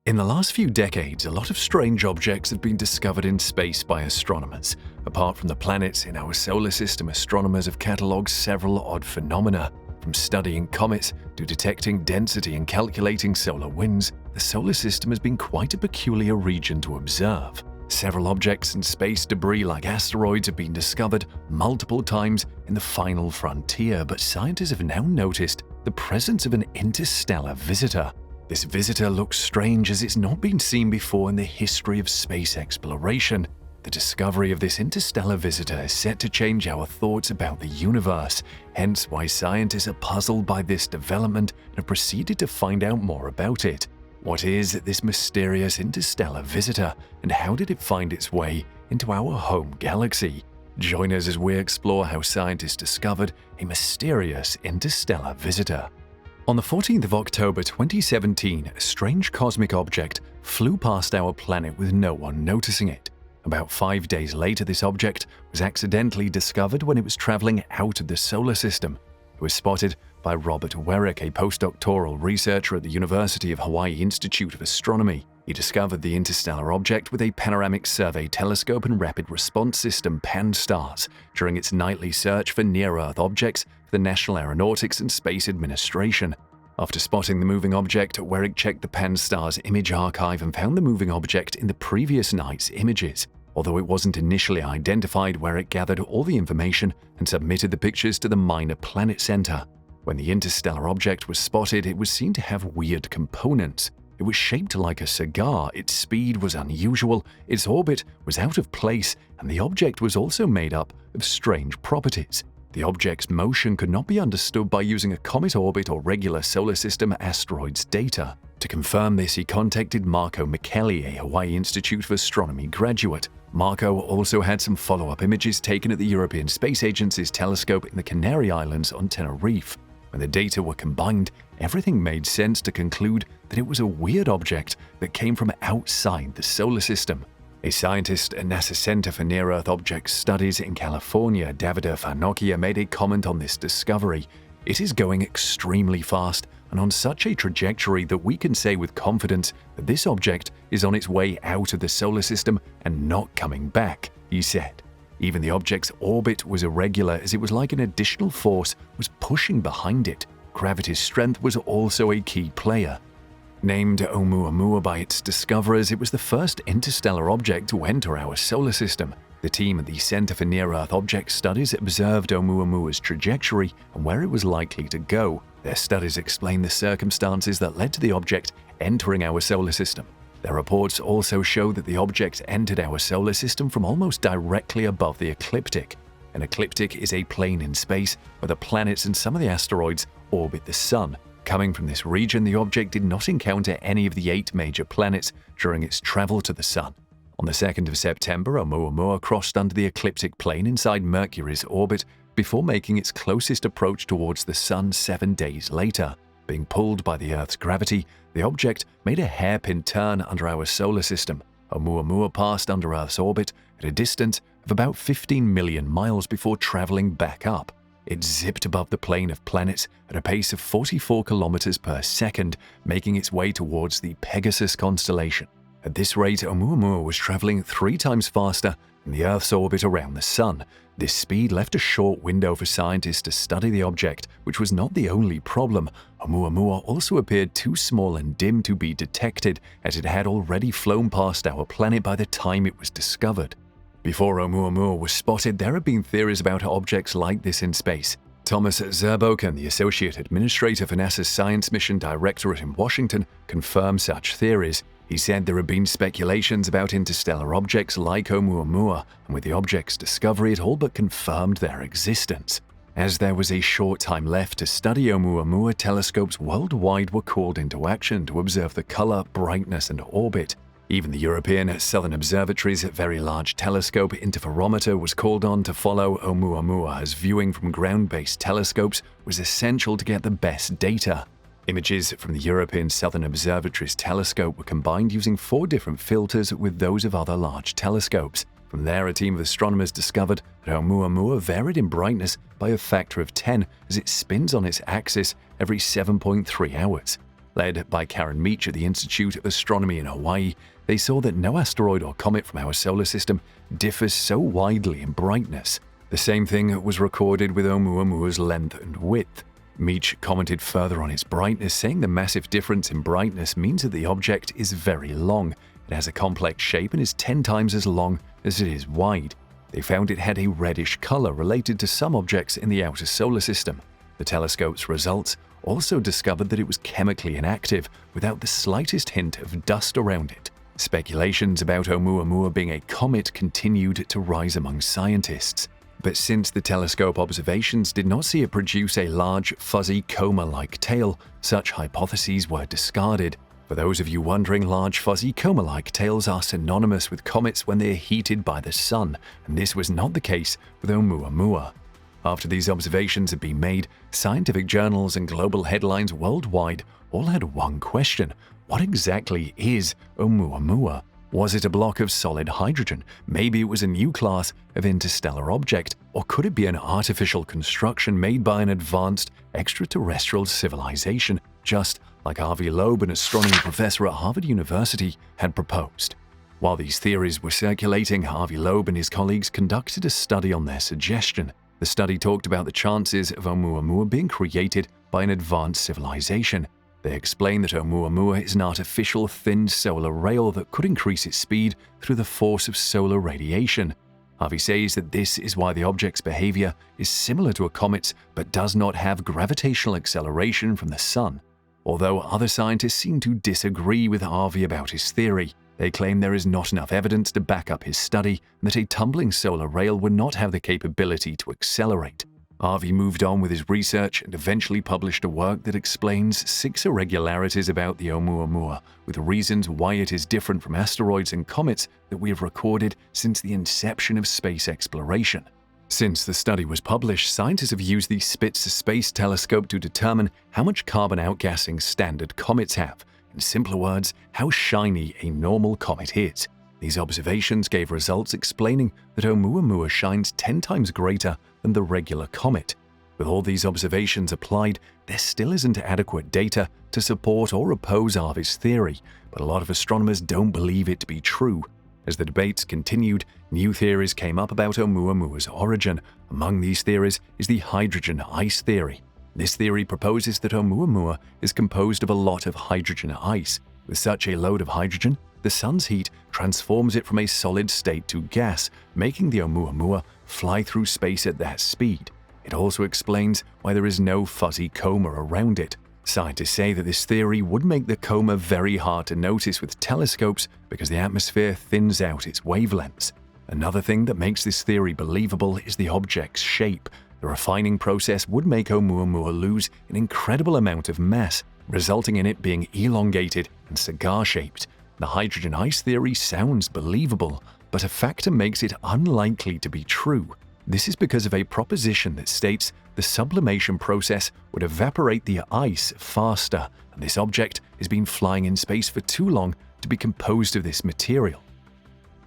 In the last few decades, a lot of strange objects have been discovered in space by astronomers. Apart from the planets in our solar system, astronomers have catalogued several odd phenomena. From studying comets to detecting density and calculating solar winds, the solar system has been quite a peculiar region to observe. Several objects and space debris like asteroids have been discovered multiple times in the final frontier, but scientists have now noticed the presence of an interstellar visitor. This visitor looks strange as it's not been seen before in the history of space exploration. The discovery of this interstellar visitor is set to change our thoughts about the universe, hence why scientists are puzzled by this development and have proceeded to find out more about it. What is this mysterious interstellar visitor, and how did it find its way into our home galaxy? Join us as we explore how scientists discovered a mysterious interstellar visitor. On the 14th of October 2017, a strange cosmic object flew past our planet with no one noticing it. About 5 days later, this object was accidentally discovered when it was traveling out of the solar system. It was spotted by Robert Werrick, a postdoctoral researcher at the University of Hawaii Institute of Astronomy. He discovered the interstellar object with a panoramic survey telescope and rapid response system (PAN-STARRS) during its nightly search for near-Earth objects for the National Aeronautics and Space Administration. After spotting the moving object, Werrick checked the PAN-STARRS image archive and found the moving object in the previous night's images. Although it wasn't initially identified, Werrick gathered all the information and submitted the pictures to the Minor Planet Center. When the interstellar object was spotted, it was seen to have weird components. It was shaped like a cigar, its speed was unusual, its orbit was out of place, and the object was also made up of strange properties. The object's motion could not be understood by using a comet orbit or regular solar system asteroids data. To confirm this, he contacted Marco Micheli, a Hawaii Institute of Astronomy graduate. Marco also had some follow-up images taken at the European Space Agency's telescope in the Canary Islands on Tenerife. When the data were combined, everything made sense to conclude that it was a weird object that came from outside the solar system. A scientist at NASA Center for Near-Earth Objects Studies in California, Davide Farnocchia, made a comment on this discovery. "It is going extremely fast and on such a trajectory that we can say with confidence that this object is on its way out of the solar system and not coming back," he said. Even the object's orbit was irregular, as it was like an additional force was pushing behind it. Gravity's strength was also a key player. Named Oumuamua by its discoverers, it was the first interstellar object to enter our solar system. The team at the Center for Near-Earth Objects Studies observed Oumuamua's trajectory and where it was likely to go. Their studies explain the circumstances that led to the object entering our solar system. Their reports also show that the object entered our solar system from almost directly above the ecliptic. An ecliptic is a plane in space where the planets and some of the asteroids orbit the Sun. Coming from this region, the object did not encounter any of the 8 major planets during its travel to the Sun. On the 2nd of September, Oumuamua crossed under the ecliptic plane inside Mercury's orbit before making its closest approach towards the Sun 7 days later. Being pulled by the Earth's gravity, the object made a hairpin turn under our solar system. Oumuamua passed under Earth's orbit at a distance of about 15 million miles before traveling back up. It zipped above the plane of planets at a pace of 44 kilometers per second, making its way towards the Pegasus constellation. At this rate, Oumuamua was traveling 3 times faster than the Earth's orbit around the Sun. This speed left a short window for scientists to study the object, which was not the only problem. Oumuamua also appeared too small and dim to be detected, as it had already flown past our planet by the time it was discovered. Before Oumuamua was spotted, there have been theories about objects like this in space. Thomas Zurbuchen, the Associate Administrator for NASA's Science Mission Directorate in Washington, confirmed such theories. He said there have been speculations about interstellar objects like Oumuamua, and with the object's discovery, it all but confirmed their existence. As there was a short time left to study Oumuamua, telescopes worldwide were called into action to observe the color, brightness, and orbit. Even the European Southern Observatory's Very Large Telescope Interferometer was called on to follow Oumuamua, as viewing from ground-based telescopes was essential to get the best data. Images from the European Southern Observatory's telescope were combined using 4 different filters with those of other large telescopes. From there, a team of astronomers discovered that Oumuamua varied in brightness by a factor of 10 as it spins on its axis every 7.3 hours. Led by Karen Meach at the Institute of Astronomy in Hawaii, they saw that no asteroid or comet from our solar system differs so widely in brightness. The same thing was recorded with Oumuamua's length and width. Meach commented further on its brightness, saying the massive difference in brightness means that the object is very long. It has a complex shape and is 10 times as long as it is wide. They found it had a reddish color related to some objects in the outer solar system. The telescope's results also discovered that it was chemically inactive, without the slightest hint of dust around it. Speculations about Oumuamua being a comet continued to rise among scientists. But since the telescope observations did not see it produce a large, fuzzy, coma-like tail, such hypotheses were discarded. For those of you wondering, large, fuzzy, coma-like tails are synonymous with comets when they are heated by the sun, and this was not the case with Oumuamua. After these observations had been made, scientific journals and global headlines worldwide all had one question: what exactly is Oumuamua? Was it a block of solid hydrogen? Maybe it was a new class of interstellar object, or could it be an artificial construction made by an advanced extraterrestrial civilization, just like Avi Loeb, an astronomy professor at Harvard University, had proposed? While these theories were circulating, Avi Loeb and his colleagues conducted a study on their suggestion. The study talked about the chances of Oumuamua being created by an advanced civilization. They explained that Oumuamua is an artificial thin solar rail that could increase its speed through the force of solar radiation. Harvey says that this is why the object's behavior is similar to a comet's but does not have gravitational acceleration from the sun. Although other scientists seem to disagree with Harvey about his theory, they claim there is not enough evidence to back up his study and that a tumbling solar rail would not have the capability to accelerate. Harvey moved on with his research and eventually published a work that explains 6 irregularities about the Oumuamua, with reasons why it is different from asteroids and comets that we have recorded since the inception of space exploration. Since the study was published, scientists have used the Spitzer Space Telescope to determine how much carbon outgassing standard comets have. In simpler words, how shiny a normal comet is. These observations gave results explaining that Oumuamua shines 10 times greater than the regular comet. With all these observations applied, there still isn't adequate data to support or oppose Harvey's theory, but a lot of astronomers don't believe it to be true. As the debates continued, new theories came up about Oumuamua's origin. Among these theories is the hydrogen ice theory. This theory proposes that Oumuamua is composed of a lot of hydrogen ice. With such a load of hydrogen, the sun's heat transforms it from a solid state to gas, making the Oumuamua fly through space at that speed. It also explains why there is no fuzzy coma around it. Scientists say that this theory would make the coma very hard to notice with telescopes because the atmosphere thins out its wavelengths. Another thing that makes this theory believable is the object's shape. The refining process would make Oumuamua lose an incredible amount of mass, resulting in it being elongated and cigar-shaped. The hydrogen ice theory sounds believable, but a factor makes it unlikely to be true. This is because of a proposition that states the sublimation process would evaporate the ice faster, and this object has been flying in space for too long to be composed of this material.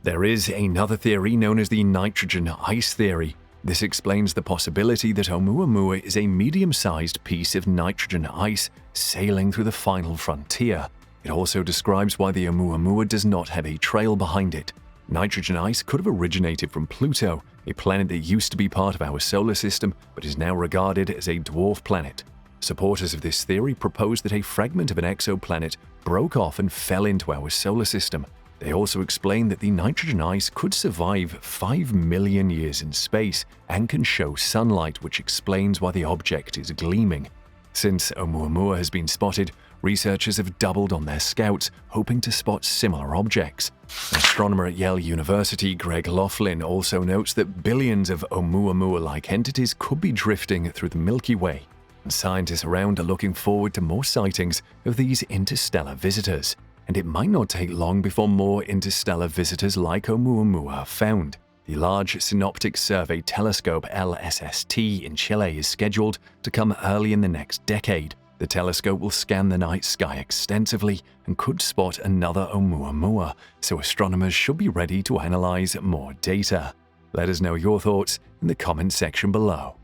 There is another theory known as the nitrogen ice theory. This explains the possibility that Oumuamua is a medium-sized piece of nitrogen ice sailing through the final frontier. It also describes why the Oumuamua does not have a trail behind it. Nitrogen ice could have originated from Pluto, a planet that used to be part of our solar system but is now regarded as a dwarf planet. Supporters of this theory propose that a fragment of an exoplanet broke off and fell into our solar system. They also explain that the nitrogen ice could survive 5 million years in space and can show sunlight, which explains why the object is gleaming. Since Oumuamua has been spotted, researchers have doubled on their scouts, hoping to spot similar objects. An astronomer at Yale University, Greg Laughlin, also notes that billions of Oumuamua-like entities could be drifting through the Milky Way, and scientists around are looking forward to more sightings of these interstellar visitors. And it might not take long before more interstellar visitors like Oumuamua are found. The Large Synoptic Survey Telescope LSST in Chile is scheduled to come early in the next decade. The telescope will scan the night sky extensively and could spot another Oumuamua, so astronomers should be ready to analyze more data. Let us know your thoughts in the comment section below.